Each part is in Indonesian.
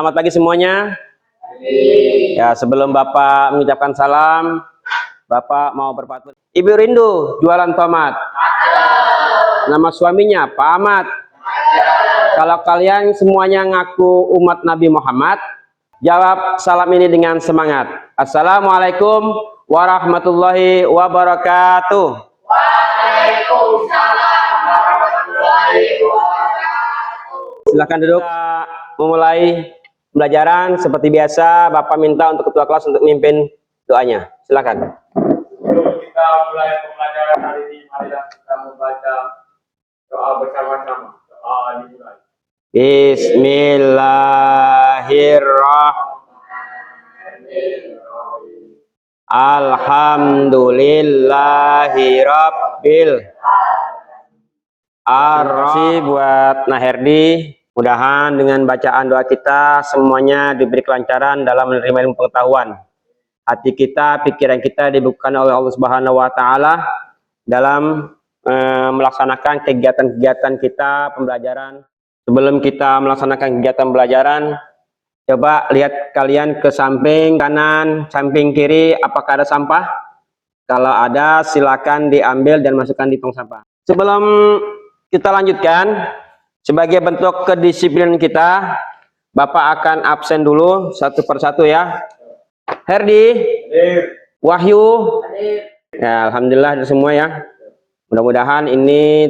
Selamat pagi semuanya. Ya, sebelum Bapak mengucapkan salam, Bapak mau berpatut. Ibu rindu jualan tomat. Nama suaminya Pak Ahmad. Kalau kalian semuanya ngaku umat Nabi Muhammad, jawab salam ini dengan semangat. Assalamualaikum warahmatullahi wabarakatuh. Waalaikumsalam warahmatullahi wabarakatuh. Silakan duduk. Memulai pembelajaran seperti biasa, Bapak minta untuk ketua kelas untuk memimpin doanya. Silakan. Sebelum kita mulai pembelajaran hari ini, marilah kita membaca doa bersama-sama. Doa dimulai. Bismillahirrahmanirrahim. Alhamdulillahirabbil Ar-Rahim. Buat Naherdi, mudahan dengan bacaan doa kita semuanya diberi kelancaran dalam menerima ilmu pengetahuan. Hati kita, pikiran kita dibukakan oleh Allah Subhanahu wa taala dalam melaksanakan kegiatan-kegiatan kita pembelajaran. Sebelum kita melaksanakan kegiatan pembelajaran, coba lihat kalian ke samping kanan, samping kiri, apakah ada sampah? Kalau ada, silakan diambil dan masukkan di tong sampah. Sebelum kita lanjutkan, sebagai bentuk kedisiplinan kita, Bapak akan absen dulu satu persatu ya. Herdi, Wahyu, ya, alhamdulillah ada semua ya. Mudah-mudahan ini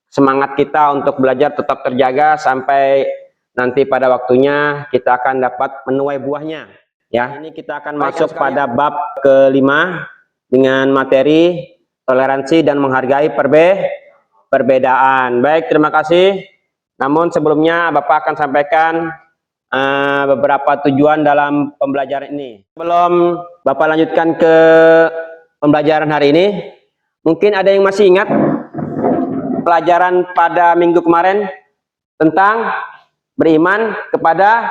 semangat kita untuk belajar tetap terjaga sampai nanti pada waktunya kita akan dapat menuai buahnya. Ya, ini kita akan masuk pada bab kelima dengan materi toleransi dan menghargai perbedaan. Baik, terima kasih. Namun sebelumnya Bapak akan sampaikan beberapa tujuan dalam pembelajaran ini. Sebelum Bapak lanjutkan ke pembelajaran hari ini, mungkin ada yang masih ingat pelajaran pada minggu kemarin tentang beriman kepada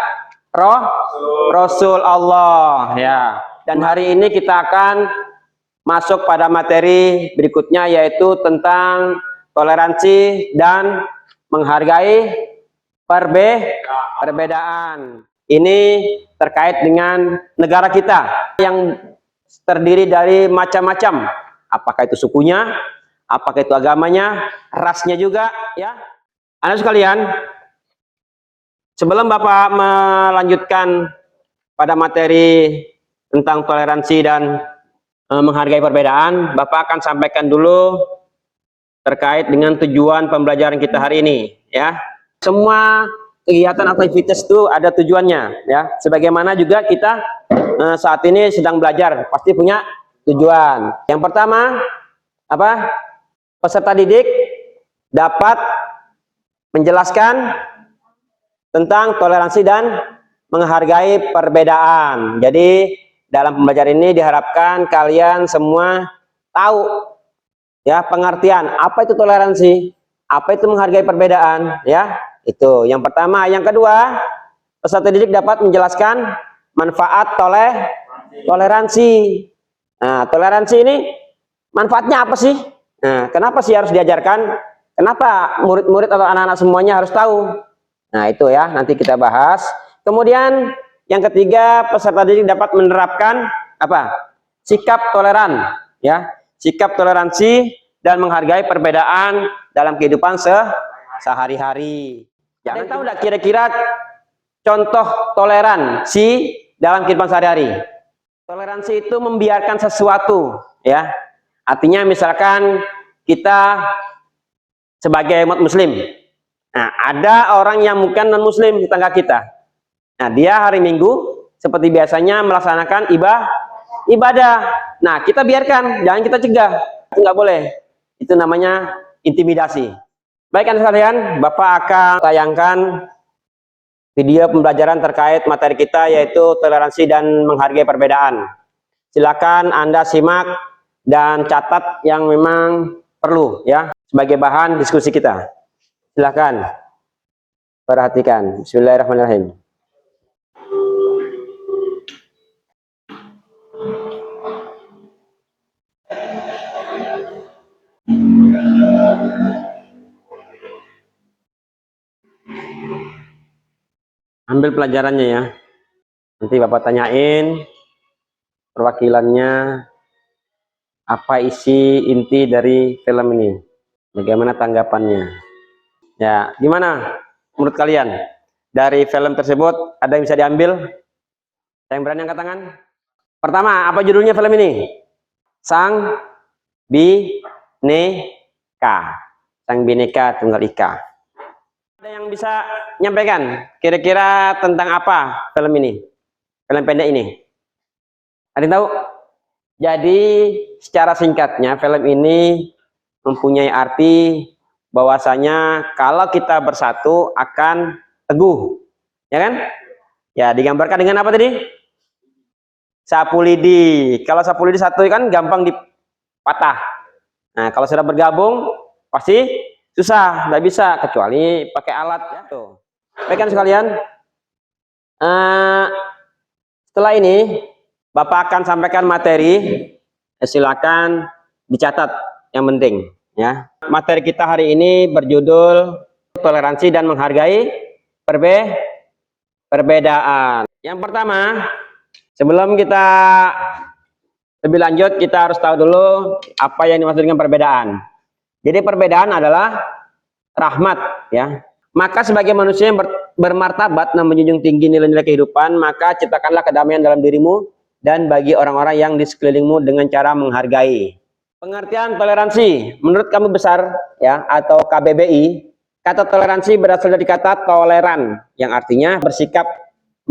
Rasul Allah ya. Dan hari ini kita akan masuk pada materi berikutnya, yaitu tentang toleransi dan menghargai perbedaan. Ini terkait dengan negara kita yang terdiri dari macam-macam. Apakah itu sukunya, apakah itu agamanya, rasnya juga ya. Anak sekalian, sebelum Bapak melanjutkan pada materi tentang toleransi dan menghargai perbedaan, Bapak akan sampaikan dulu terkait dengan tujuan pembelajaran kita hari ini ya. Semua kegiatan aktivitas itu ada tujuannya ya. Sebagaimana juga kita saat ini sedang belajar, pasti punya tujuan. Yang pertama apa? Peserta didik dapat menjelaskan tentang toleransi dan menghargai perbedaan. Jadi dalam pembelajaran ini diharapkan kalian semua tahu ya pengertian apa itu toleransi, apa itu menghargai perbedaan ya. Itu yang pertama. Yang kedua, peserta didik dapat menjelaskan manfaat toleransi. Nah, toleransi ini manfaatnya apa sih? Nah, kenapa sih harus diajarkan? Kenapa murid-murid atau anak-anak semuanya harus tahu? Nah, itu ya, nanti kita bahas. Kemudian yang ketiga, peserta didik dapat menerapkan apa? Sikap toleran ya. Sikap toleransi dan menghargai perbedaan dalam kehidupan sehari-hari. Jangan tahu enggak kira-kira contoh toleransi dalam kehidupan sehari-hari? Toleransi itu membiarkan sesuatu ya. Artinya misalkan kita sebagai umat muslim, nah ada orang yang bukan non muslim di tengah kita. Nah, dia hari Minggu seperti biasanya melaksanakan ibadah. Nah, kita biarkan, jangan kita cegah. Itu nggak boleh. Itu namanya intimidasi. Baik anak sekalian, Bapak akan tayangkan video pembelajaran terkait materi kita, yaitu toleransi dan menghargai perbedaan. Silakan Anda simak dan catat yang memang perlu ya sebagai bahan diskusi kita. Silakan perhatikan. Bismillahirrahmanirrahim. Ambil pelajarannya ya. Nanti Bapak tanyain perwakilannya apa isi inti dari film ini. Bagaimana tanggapannya? Ya, gimana menurut kalian? Dari film tersebut ada yang bisa diambil? Yang berani angkat tangan? Pertama, apa judulnya film ini? Sang Bineka. Sang Bineka Tunggal Ika. Ada yang bisa nyampaikan kira-kira tentang apa film ini? Film pendek ini? Ada yang tahu? Jadi secara singkatnya film ini mempunyai arti bahwasanya kalau kita bersatu akan teguh, ya kan? Ya, digambarkan dengan apa tadi? Sapu lidi. Kalau sapu lidi satu kan gampang dipatah. Nah, kalau sudah bergabung pasti susah, nggak bisa kecuali pakai alat ya. Tuh. Baik kan sekalian, setelah ini Bapak akan sampaikan materi, silakan dicatat yang penting ya. Materi kita hari ini berjudul toleransi dan menghargai perbedaan. Yang pertama, sebelum kita lebih lanjut, kita harus tahu dulu apa yang dimaksud dengan perbedaan. Jadi perbedaan adalah rahmat ya. Maka sebagai manusia yang bermartabat dan menjunjung tinggi nilai-nilai kehidupan, maka ciptakanlah kedamaian dalam dirimu dan bagi orang-orang yang di sekelilingmu dengan cara menghargai. Pengertian toleransi menurut Kamus Besar ya atau KBBI, kata toleransi berasal dari kata toleran yang artinya bersikap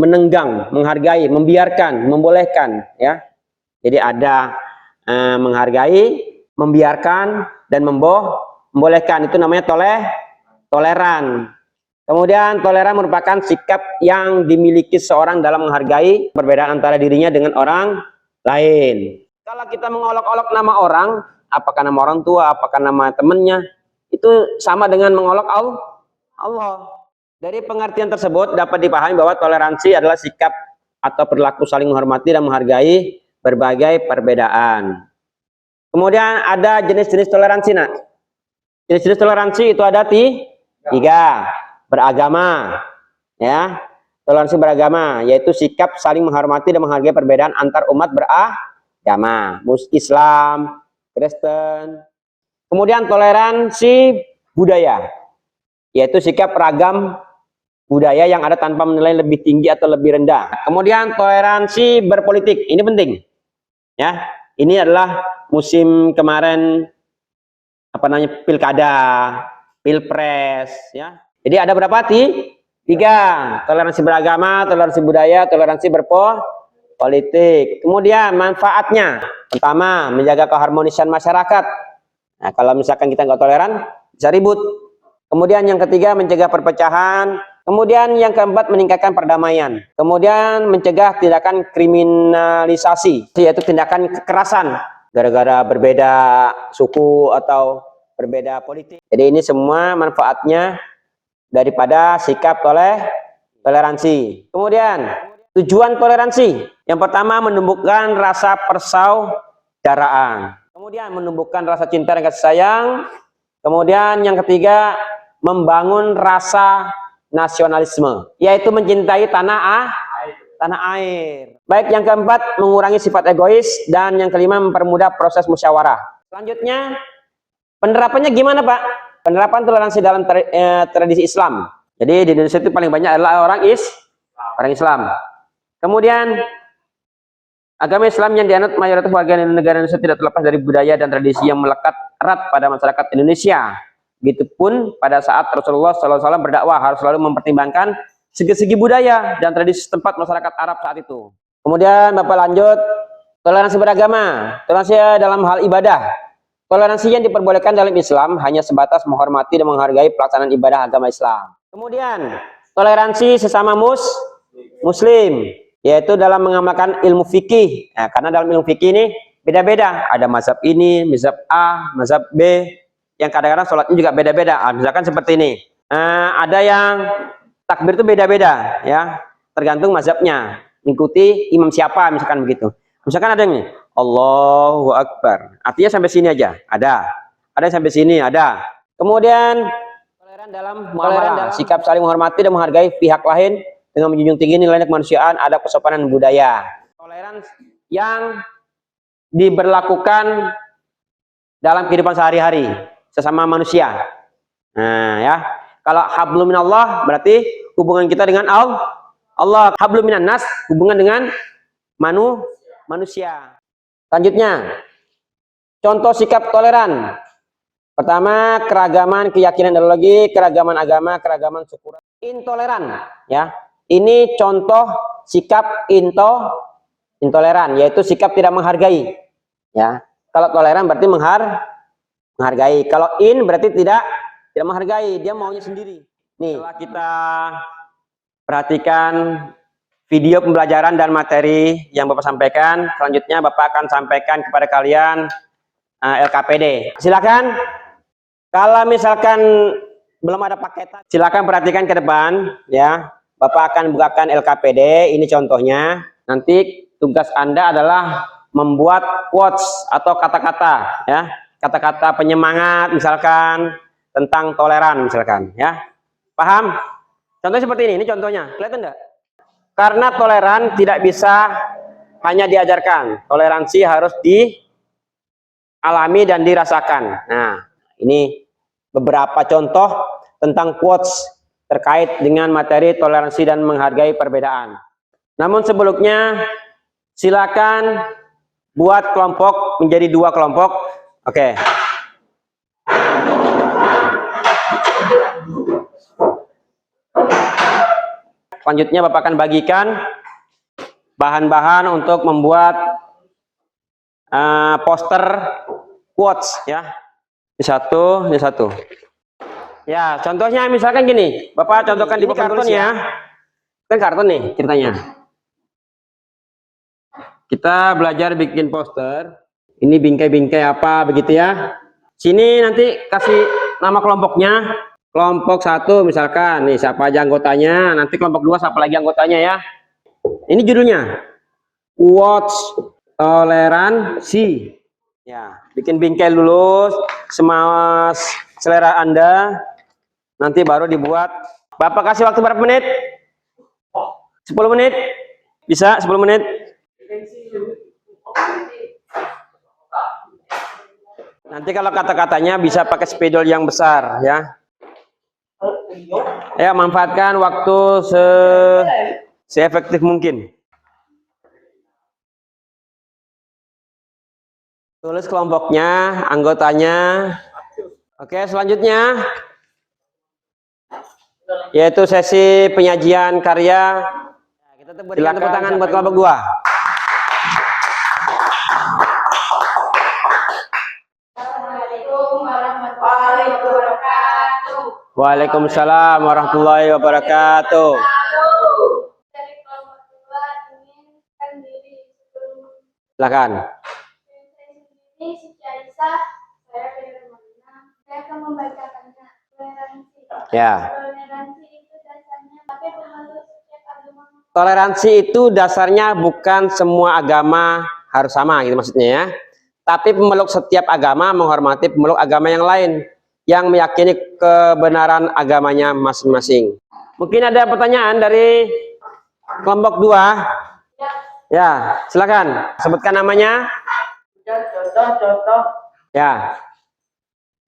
menenggang, menghargai, membiarkan, membolehkan ya. Jadi ada menghargai, membiarkan dan membolehkan, itu namanya toleran. Kemudian toleran merupakan sikap yang dimiliki seorang dalam menghargai perbedaan antara dirinya dengan orang lain. Kalau kita mengolok-olok nama orang, apakah nama orang tua, apakah nama temannya, itu sama dengan mengolok Allah. Dari pengertian tersebut dapat dipahami bahwa toleransi adalah sikap atau perilaku saling menghormati dan menghargai berbagai perbedaan. Kemudian ada jenis-jenis toleransi, nak. Jenis-jenis toleransi itu ada tiga. Beragama, ya. Toleransi beragama yaitu sikap saling menghormati dan menghargai perbedaan antar umat beragama, Islam, Kristen. Kemudian toleransi budaya, yaitu sikap ragam budaya yang ada tanpa menilai lebih tinggi atau lebih rendah. Kemudian toleransi berpolitik, ini penting, ya. Ini adalah musim kemarin apa namanya pilkada, pilpres, ya. Jadi ada berapa? Tiga. Toleransi beragama, toleransi budaya, toleransi berpolitik. Kemudian manfaatnya, pertama menjaga keharmonisan masyarakat. Nah, kalau misalkan kita nggak toleran, bisa ribut. Kemudian yang ketiga mencegah perpecahan. Kemudian yang keempat meningkatkan perdamaian. Kemudian mencegah tindakan kriminalisasi, yaitu tindakan kekerasan gara-gara berbeda suku atau berbeda politik. Jadi ini semua manfaatnya daripada sikap toleransi. Kemudian tujuan toleransi, yang pertama menumbuhkan rasa persaudaraan, kemudian menumbuhkan rasa cinta dan kasih sayang, kemudian yang ketiga membangun rasa nasionalisme, yaitu mencintai tanah air. Baik, yang keempat mengurangi sifat egois, dan yang kelima mempermudah proses musyawarah. Selanjutnya penerapannya gimana, Pak? Penerapan toleransi dalam tradisi Islam. Jadi di Indonesia itu paling banyak adalah orang Islam. Kemudian agama Islam yang dianut mayoritas warga negara Indonesia tidak terlepas dari budaya dan tradisi yang melekat erat pada masyarakat Indonesia. Begitupun pada saat Rasulullah SAW berdakwah harus selalu mempertimbangkan segi-segi budaya dan tradisi setempat masyarakat Arab saat itu. Kemudian Bapak lanjut, toleransi beragama, toleransi dalam hal ibadah. Toleransi yang diperbolehkan dalam Islam hanya sebatas menghormati dan menghargai pelaksanaan ibadah agama Islam. Kemudian, toleransi sesama muslim, yaitu dalam mengamalkan ilmu fikih. Nah, karena dalam ilmu fikih ini beda-beda. Ada mazhab ini, mazhab A, mazhab B, yang kadang-kadang sholatnya juga beda-beda. Misalkan seperti ini. Ada yang takbir itu beda-beda, ya, tergantung mazhabnya. Mengikuti imam siapa, misalkan begitu. Misalkan ada yang Allahu Akbar, artinya sampai sini aja, ada yang sampai sini, ada. Kemudian toleran dalam sikap saling menghormati dan menghargai pihak lain dengan menjunjung tinggi nilai kemanusiaan, adab, kesopanan, dan budaya. Toleransi yang diberlakukan dalam kehidupan sehari-hari sesama manusia. Nah, ya. Kalau hablum minallah berarti hubungan kita dengan Allah. Hablum minan nas hubungan dengan manusia. Selanjutnya, contoh sikap toleran. Pertama, keragaman keyakinan ideologi, keragaman agama, keragaman suku. Intoleran, ya. Ini contoh sikap intoleran, yaitu sikap tidak menghargai. Ya. Kalau toleran berarti menghargai. Kalau berarti tidak menghargai, dia maunya sendiri. Nih, setelah kita perhatikan video pembelajaran dan materi yang Bapak sampaikan, selanjutnya Bapak akan sampaikan kepada kalian LKPD. Silakan. Kalau misalkan belum ada paketan, silakan perhatikan ke depan, ya. Bapak akan bukakan LKPD, ini contohnya. Nanti tugas Anda adalah membuat quotes atau kata-kata, ya. Kata-kata penyemangat misalkan tentang toleran misalkan, ya. Paham? Contohnya seperti ini contohnya. Kelihatan enggak? Karena toleran tidak bisa hanya diajarkan. Toleransi harus dialami dan dirasakan. Nah, ini beberapa contoh tentang quotes terkait dengan materi toleransi dan menghargai perbedaan. Namun sebelumnya, silakan buat kelompok menjadi 2 kelompok. Oke. Selanjutnya Bapak akan bagikan bahan-bahan untuk membuat poster quotes, ya. Ini satu. Ya, contohnya misalkan gini, Bapak contohkan di karton ya. Kan karton nih ceritanya. Kita belajar bikin poster. Ini bingkai-bingkai apa begitu ya. Sini nanti kasih nama kelompoknya. Kelompok 1 misalkan, nih siapa aja anggotanya. Nanti kelompok 2 siapa lagi anggotanya ya. Ini judulnya. Quotes toleransi. Ya, bikin bingkai dulu semua selera Anda. Nanti baru dibuat. Bapak kasih waktu berapa menit? 10 menit? Bisa 10 menit? Nanti kalau kata-katanya bisa pakai spidol yang besar, ya. Ya, manfaatkan waktu seefektif mungkin. Tulis kelompoknya, anggotanya. Oke, selanjutnya yaitu sesi penyajian karya. Kita berikan tepuk tangan buat kelompok 2. Waalaikumsalam warahmatullahi wabarakatuh. Silakan. Saya akan membacakannya. Ya. Toleransi itu dasarnya Toleransi itu dasarnya bukan semua agama harus sama gitu maksudnya ya. Tapi pemeluk setiap agama menghormati pemeluk agama yang lain yang meyakini kebenaran agamanya masing-masing. Mungkin ada pertanyaan dari kelompok 2? Ya, silakan. Sebutkan namanya. Contoh-contoh Ya.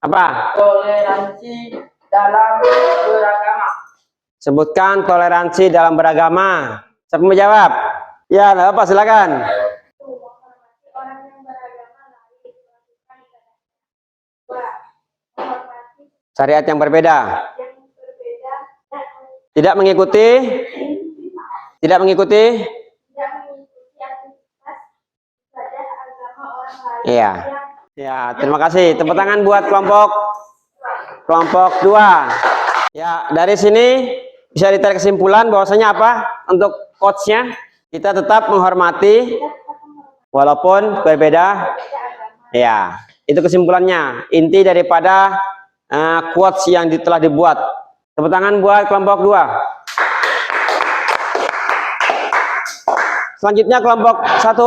Apa? toleransi dalam beragama. Sebutkan toleransi dalam beragama. Siapa menjawab? Ya, apa? Silakan. menghormati orang yang beragama lain, melakukan ibadah. 2. Menghormati Syariat yang berbeda. yang berbeda dan Tidak mengikuti tidak mengikuti aktivitas ibadah agama orang lain. Iya. Yang Ya, terima kasih. Tepuk tangan buat kelompok 2. Ya, dari sini bisa ditarik kesimpulan bahwasanya apa? Untuk quotes-nya kita tetap menghormati walaupun berbeda. Ya, itu kesimpulannya. Inti daripada quotes yang telah dibuat. Tepuk tangan buat kelompok 2. Selanjutnya kelompok 1.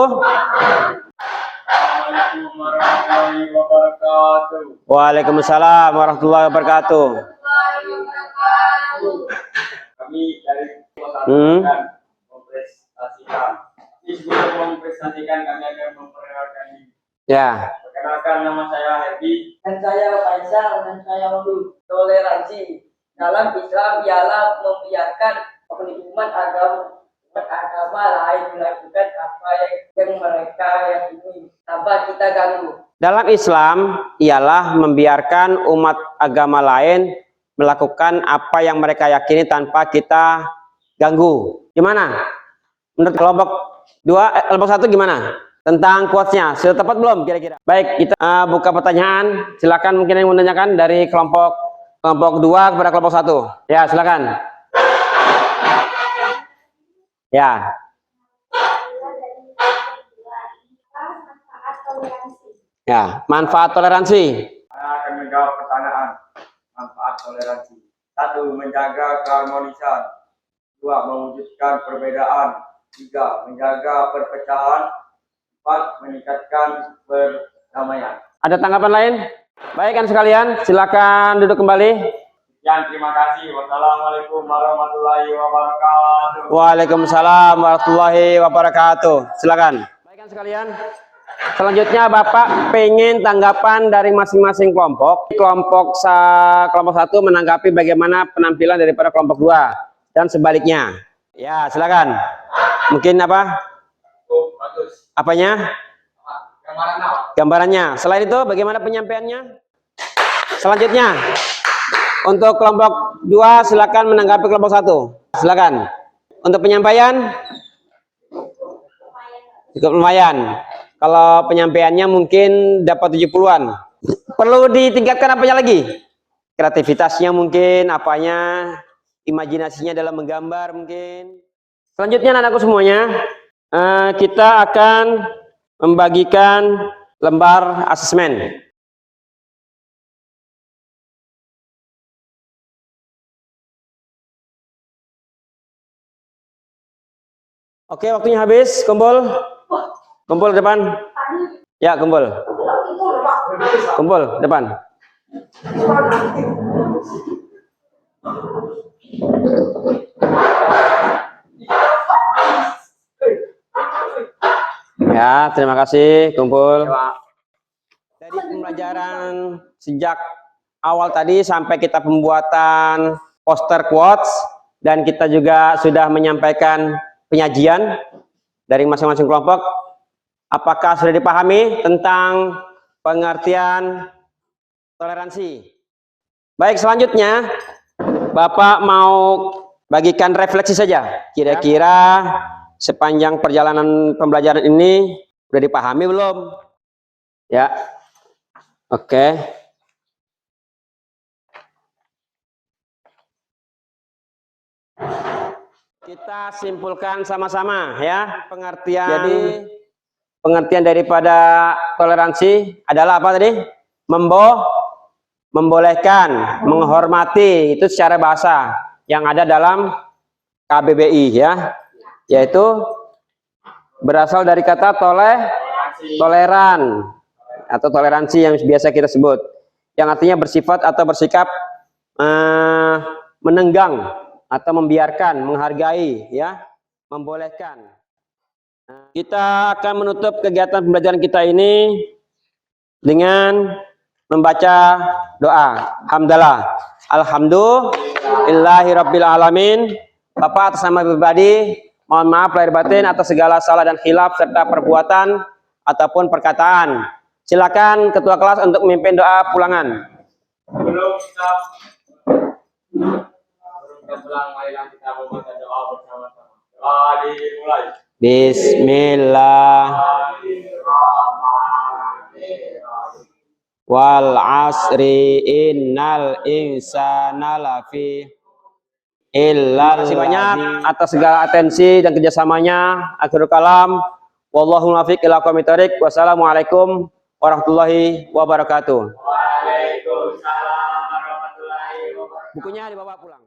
Assalamualaikum warahmatullahi wabarakatuh. Waalaikumsalam warahmatullahi wabarakatuh. Kami dari kelompok dan memprestasikan. Sebelum memprestasikan kami akan memperkenalkan diri. Ya. Perkenalkan, nama saya Herdi. Dan saya Faisal dan saya Wahyu. Toleransi dalam Islam ialah membiarkan umat agama lain melakukan apa yang mereka yakini tanpa kita ganggu. Dalam Islam ialah membiarkan umat agama lain melakukan apa yang mereka yakini tanpa kita ganggu. Gimana? Menurut kelompok 2, kelompok 1 gimana? Tentang quotes-nya, sudah tepat belum kira-kira? Baik, kita buka pertanyaan. Silakan mungkin yang menanyakan dari kelompok 2 kepada kelompok 1. Ya, silakan. Ya. Ya, manfaat toleransi. Saya akan menjawab pertanyaan manfaat toleransi. 1. Menjaga keharmonisan. 2. Mewujudkan perbedaan. 3. Menjaga perpecahan. 4. Meningkatkan perdamaian. Ada tanggapan lain? Baik kan sekalian, silakan duduk kembali. Sekian, terima kasih. Wassalamualaikum warahmatullahi wabarakatuh. Waalaikumsalam warahmatullahi wabarakatuh. Silakan. Baik kan sekalian. Selanjutnya Bapak pengen tanggapan dari masing-masing kelompok. Kelompok 1 menanggapi bagaimana penampilan daripada kelompok 2 dan sebaliknya. Ya, silakan. Mungkin apa? Oh, bagus. Apanya? Gambarannya. Selain itu bagaimana penyampaiannya? Selanjutnya untuk kelompok 2 silakan menanggapi kelompok 1. Silakan. Untuk penyampaian cukup lumayan. Kalau penyampaiannya mungkin dapat 70-an. Perlu ditingkatkan apanya lagi? Kreativitasnya mungkin, apanya, imajinasinya dalam menggambar mungkin. Selanjutnya anak-anakku semuanya, kita akan membagikan lembar asesmen. Oke, waktunya habis. Kumpul. Kumpul depan. Ya, kumpul. Kumpul depan. Ya, terima kasih. Kumpul. Dari pembelajaran sejak awal tadi sampai kita pembuatan poster quotes dan kita juga sudah menyampaikan penyajian dari masing-masing kelompok. Apakah sudah dipahami tentang pengertian toleransi? Baik, selanjutnya Bapak mau bagikan refleksi saja. Kira-kira sepanjang perjalanan pembelajaran ini sudah dipahami belum? Ya. Oke. Kita simpulkan sama-sama ya, pengertian. Jadi pengertian daripada toleransi adalah apa tadi? Membolehkan, menghormati, itu secara bahasa yang ada dalam KBBI ya, yaitu berasal dari kata toleran atau toleransi yang biasa kita sebut, yang artinya bersifat atau bersikap menenggang atau membiarkan, menghargai ya, membolehkan. Kita akan menutup kegiatan pembelajaran kita ini dengan membaca doa hamdalah. Alhamdulillahirabbil alamin. Bapak atas nama pribadi mohon maaf lahir batin atas segala salah dan khilaf serta perbuatan ataupun perkataan. Silakan ketua kelas untuk memimpin doa pulangan. Sebelum kita pulang, marilah kita membaca doa bersama-sama. Doa dimulai. Bismillah wal asri innal insana lafi illal. Terima kasih banyak atas segala atensi dan kerjasamanya. Akhirul kalam, wallahu muwaffiq ila aqwamit thoriq. Wassalamualaikum warahmatullahi wabarakatuh. Waalaikumsalam warahmatullahi wabarakatuh. Bukunya dibawa pulang.